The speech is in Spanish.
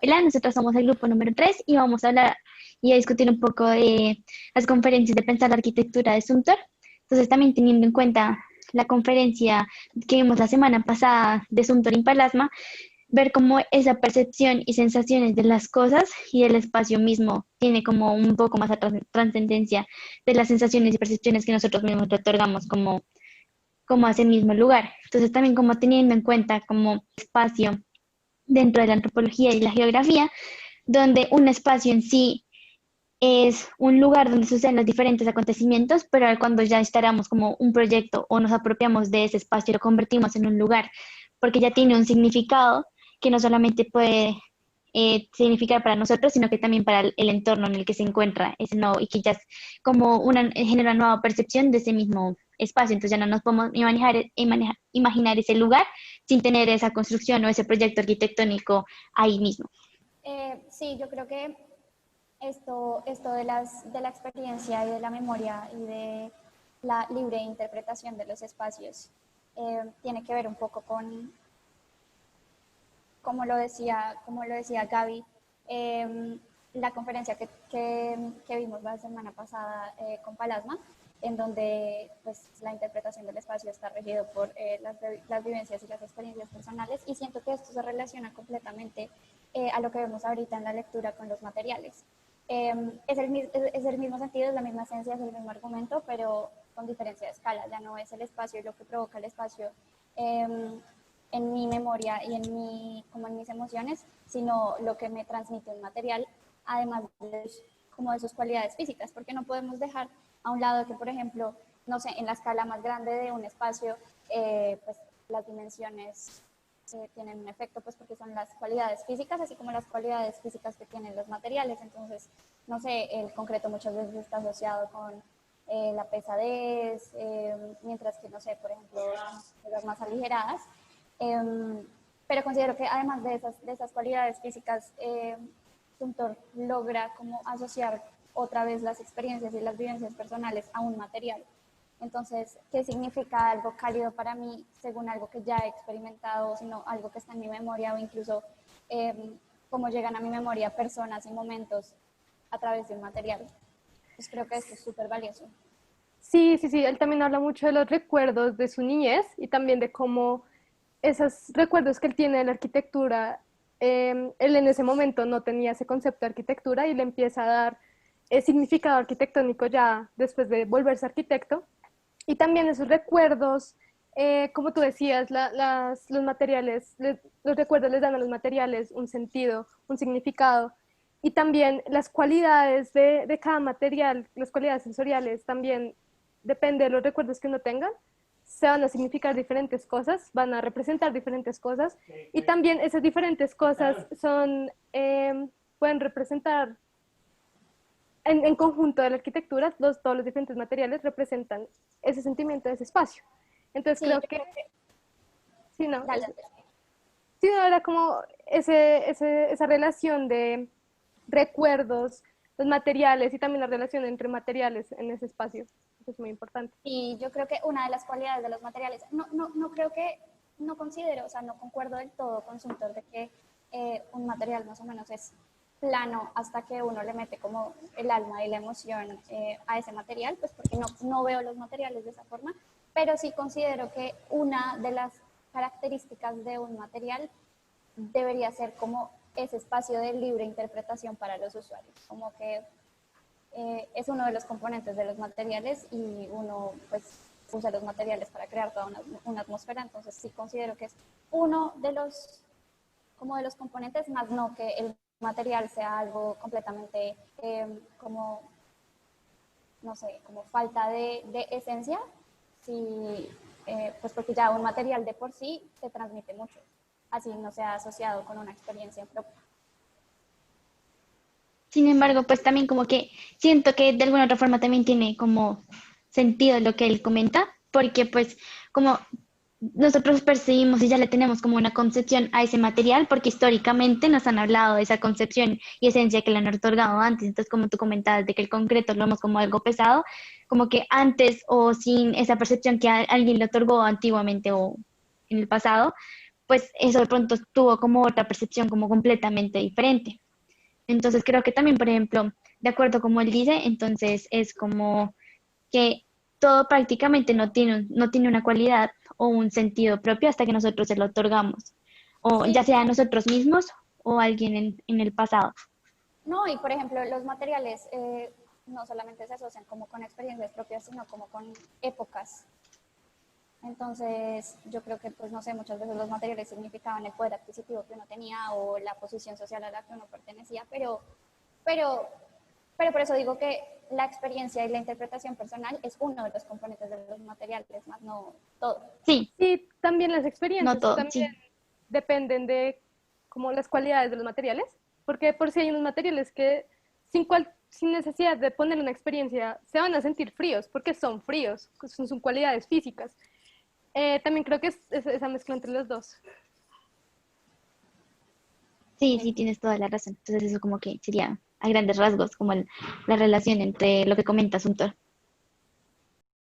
Hola, nosotros somos el grupo número 3 y vamos a hablar y a discutir un poco de las conferencias de Pensar la Arquitectura de Sumter. Entonces, también teniendo en cuenta la conferencia que vimos la semana pasada de Sumter y Palasma, ver cómo esa percepción y sensaciones de las cosas y del espacio mismo tiene como un poco más a trascendencia de las sensaciones y percepciones que nosotros mismos le otorgamos como a ese mismo lugar. Entonces, también como teniendo en cuenta como espacio dentro de la antropología y la geografía, donde un espacio en sí es un lugar donde suceden los diferentes acontecimientos, pero cuando ya instalamos como un proyecto o nos apropiamos de ese espacio y lo convertimos en un lugar, porque ya tiene un significado que no solamente puede significar para nosotros, sino que también para el entorno en el que se encuentra ese nuevo y que ya es como genera una nueva percepción de ese mismo espacio. Entonces ya no nos podemos imaginar ese lugar sin tener esa construcción o ese proyecto arquitectónico ahí mismo. Sí, yo creo que esto de la experiencia y de la memoria y de la libre interpretación de los espacios tiene que ver un poco con, como lo decía Gaby, la conferencia que vimos la semana pasada con Palasma, en donde pues, la interpretación del espacio está regido por las vivencias y las experiencias personales, y siento que esto se relaciona completamente a lo que vemos ahorita en la lectura con los materiales. Es el mismo sentido, es la misma esencia, es el mismo argumento, pero con diferencia de escala. Ya no es el espacio y lo que provoca el espacio en mi memoria y como en mis emociones, sino lo que me transmite un material, además como de sus cualidades físicas, porque no podemos dejar a un lado que, por ejemplo, no sé, en la escala más grande de un espacio, pues las dimensiones tienen un efecto, pues porque son las cualidades físicas, así como las cualidades físicas que tienen los materiales. Entonces, no sé, el concreto muchas veces está asociado con la pesadez, mientras que, no sé, por ejemplo, cosas más aligeradas. Eh, pero considero que además de esas cualidades físicas, Suntor logra como asociar otra vez las experiencias y las vivencias personales a un material. Entonces, ¿qué significa algo cálido para mí según algo que ya he experimentado, sino algo que está en mi memoria o incluso cómo llegan a mi memoria personas y momentos a través de un material? Pues creo que esto es súper valioso. Sí, sí, sí, él también habla mucho de los recuerdos de su niñez y también de cómo esos recuerdos que él tiene de la arquitectura, él en ese momento no tenía ese concepto de arquitectura y le empieza a dar significado arquitectónico ya después de volverse arquitecto. Y también esos recuerdos, como tú decías, los materiales, los recuerdos les dan a los materiales un sentido, un significado. Y también las cualidades de cada material, las cualidades sensoriales, también depende de los recuerdos que uno tenga, se van a significar diferentes cosas, van a representar diferentes cosas. Y también esas diferentes cosas son, pueden representar en conjunto de la arquitectura, todos los diferentes materiales representan ese sentimiento de ese espacio. Entonces Sí, creo yo que, creo que... sí, no, Dale. sí, no, era como esa relación de recuerdos, los materiales y también la relación entre materiales en ese espacio. Eso es muy importante. Y yo creo que una de las cualidades de los materiales, no creo que, no considero, o sea, no concuerdo del todo con Suntor de que un material más o menos es plano hasta que uno le mete como el alma y la emoción a ese material, pues porque no veo los materiales de esa forma, pero sí considero que una de las características de un material debería ser como ese espacio de libre interpretación para los usuarios, como que es uno de los componentes de los materiales y uno pues usa los materiales para crear toda una atmósfera, entonces sí considero que es uno de los como de los componentes, más no que el material sea algo completamente como, no sé, como falta de esencia, sí, pues porque ya un material de por sí te transmite mucho, así no sea asociado con una experiencia propia. Sin embargo, pues también como que siento que de alguna otra forma también tiene como sentido lo que él comenta, porque pues como nosotros percibimos y ya le tenemos como una concepción a ese material, porque históricamente nos han hablado de esa concepción y esencia que le han otorgado antes. Entonces, como tú comentabas, de que el concreto lo vemos como algo pesado, como que antes o sin esa percepción que alguien le otorgó antiguamente o en el pasado, pues eso de pronto tuvo como otra percepción como completamente diferente. Entonces creo que también, por ejemplo, de acuerdo como él dice, entonces es como que todo prácticamente no tiene una cualidad o un sentido propio hasta que nosotros se lo otorgamos, o Sí, ya sea a nosotros mismos o a alguien en el pasado. no, y por ejemplo, los materiales no solamente se asocian como con experiencias propias, sino como con épocas. Entonces, yo creo que, pues no sé, muchas veces los materiales significaban el poder adquisitivo que uno tenía o la posición social a la que uno pertenecía, pero, pero por eso digo que la experiencia y la interpretación personal es uno de los componentes de los materiales, más no todo. Sí, Y también las no experiencias todo, también sí, dependen de como las cualidades de los materiales, porque por si hay unos materiales que sin necesidad de poner una experiencia se van a sentir fríos, porque son fríos, son cualidades físicas. También creo que es esa mezcla entre los dos. sí, Sí. sí, tienes toda la razón. Entonces eso como que sería a grandes rasgos como la relación entre lo que comenta Suntor.